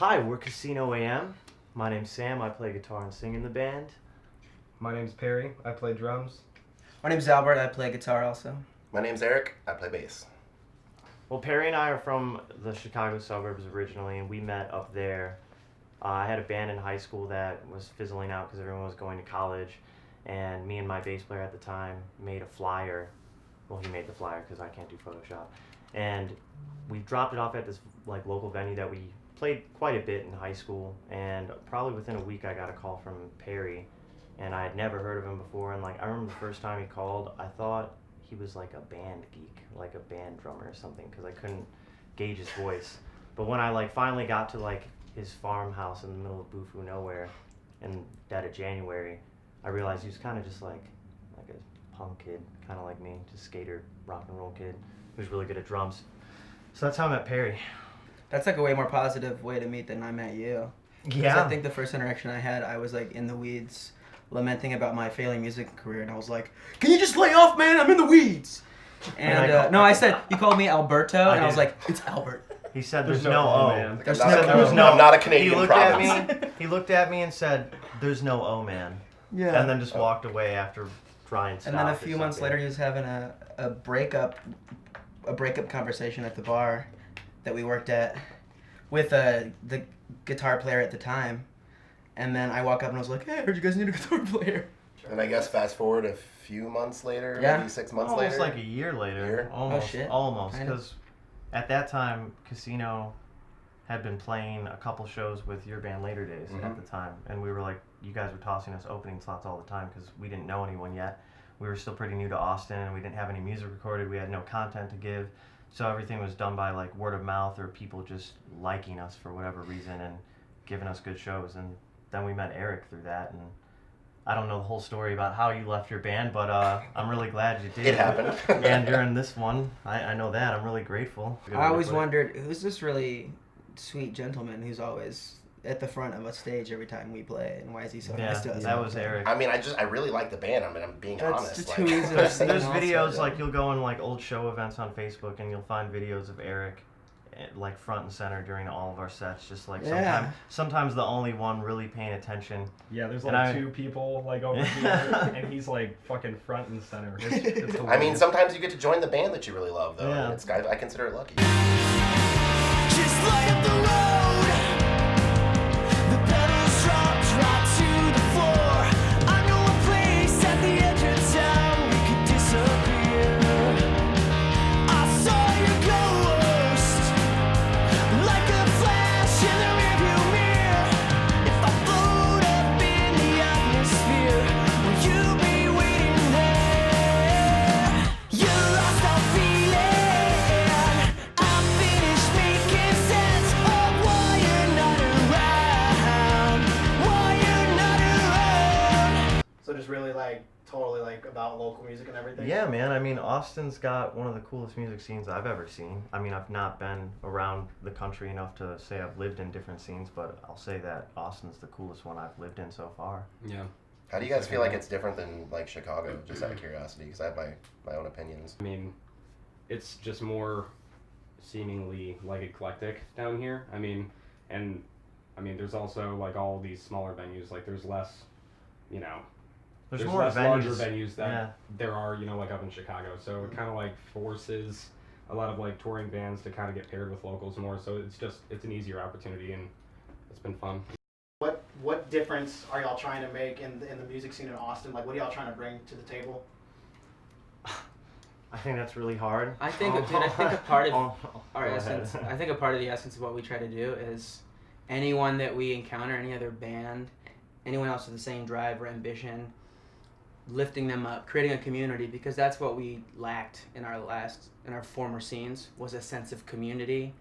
Hi, we're Casino AM. My name's Sam. I play guitar and sing in the band. My name's Perry. I play drums. My name's Albert. I play guitar also. My name's Eric. I play bass. Well, Perry and I are from the Chicago suburbs originally, and we met up there. I had a band in high school that was fizzling out because everyone was going to college, and me and my bass player at the time made a flyer. Well, he made the flyer because I can't do Photoshop. And we dropped it off at this local venue that we played quite a bit in high school, and probably within a week I got a call from Perry, and I had never heard of him before. And I remember the first time he called, I thought he was like a band geek, like a band drummer or something, because I couldn't gauge his voice. But when I finally got to his farmhouse in the middle of Bufu nowhere in dead of January, I realized he was kind of just like a punk kid, kind of like me, just skater, rock and roll kid who was really good at drums. So that's how I met Perry. That's a way more positive way to meet than I met you. Yeah. I think the first interaction I had, I was in the weeds, lamenting about my failing music career, and I was like, "Can you just lay off, man? I'm in the weeds." And I said, you called me Alberto, and I was like, "It's Albert." He said, "There's no O." man. I'm not a Canadian He province. He looked at me and said, "There's no O, man." Yeah. And then just walked away after trying to. And then a few months later, he was having a breakup conversation at the bar that we worked at with the guitar player at the time. And then I walk up and I was like, "Hey, I heard you guys need a guitar player." And I guess fast forward a few months later, Yeah. maybe 6 months Almost later. like a year later. Year? Almost. Oh, shit. Almost. Kind of. Because at that time, Casino had been playing a couple shows with your band Later Days at the time. And we were you guys were tossing us opening slots all the time because we didn't know anyone yet. We were still pretty new to Austin, and we didn't have any music recorded. We had no content to give. So everything was done by word of mouth or people just liking us for whatever reason and giving us good shows. And then we met Eric through that, and I don't know the whole story about how you left your band, but I'm really glad you did. It happened. And during this one, I know that. I'm really grateful. I always wondered, who's this really sweet gentleman who's always at the front of a stage every time we play, and why is he so nice to us? That was Eric. I mean, I really like the band. I mean, I'm being That's honest. too easy to see. There's also, videos though. you'll go on old show events on Facebook, and you'll find videos of Eric front and center during all of our sets, just sometimes the only one really paying attention. Yeah, there's And two people over here, and he's fucking front and center. It's I mean, sometimes you get to join the band that you really love, though. Yeah. And I consider it lucky. Just light up the road. The pedals dropped right to the floor. I know a place at the edge of town we could disappear. I saw your ghost like a flash in the rearview mirror. If I float up in the atmosphere, will you be waiting there? You lost our feeling. I'm finished making sense of why you're not around. Why you're not around. So just really totally about local music and everything? Yeah, man. I mean, Austin's got one of the coolest music scenes I've ever seen. I mean, I've not been around the country enough to say I've lived in different scenes, but I'll say that Austin's the coolest one I've lived in so far. Yeah. How do you guys feel like it's different than Chicago? Just out of curiosity, because I have my own opinions. I mean, it's just more seemingly eclectic down here. I mean, there's also all these smaller venues. There's less, There's more less venues. larger venues that there are, up in Chicago. So it kind of forces a lot of touring bands to kind of get paired with locals more. So it's an easier opportunity, and it's been fun. What difference are y'all trying to make in the music scene in Austin? What are y'all trying to bring to the table? I think that's really hard. I think a part of our Go essence. ahead. I think a part of the essence of what we try to do is anyone that we encounter, any other band, anyone else with the same drive or ambition, lifting them up, creating a community, because that's what we lacked in our former scenes, was a sense of community.